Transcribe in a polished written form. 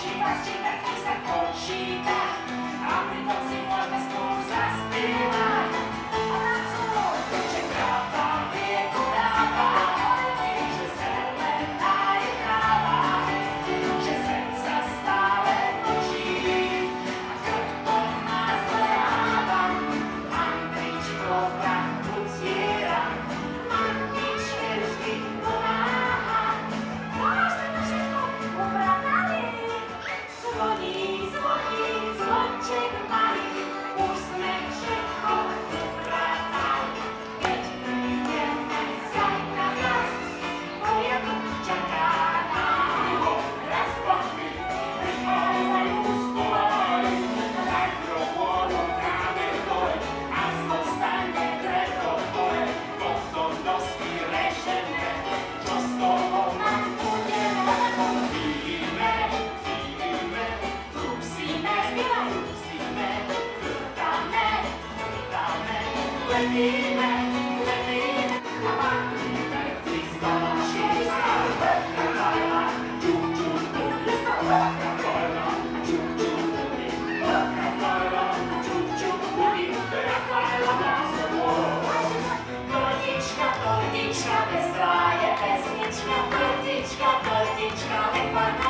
počítať, čítať, písať, počítať. A pritom si môžeme spolu zaspievať. A tancovať, že kráva vieku dáva, že zelená je tráva, že zem sa stále točí a krk to nás dozáva. Andričko pravdu zviera, Andičke vždy pomáha. Máš na všetko upratané, zvoní, zvoní, zvonček malý, už sme všetko upratali. Keď prídeme zajtra zas, poriadok čaká nás. Raz, dva, tri, vychádzajú stolaj, najprv vodu práve dole, a zostane drevo dole, potom dosky režeme, čo z toho nám bude lebo. Píme, Brusíme, brusíme, vrtáme, lepíme, a patríme v listonoši. Lajla, čuk, čuk, budi, Lajla, čuk, čuk, budi, Lajla, čuk, čuk, budi, Lajla má sebou. tortička, tortička, veselá je pesnička, tortička, tortička, lepa na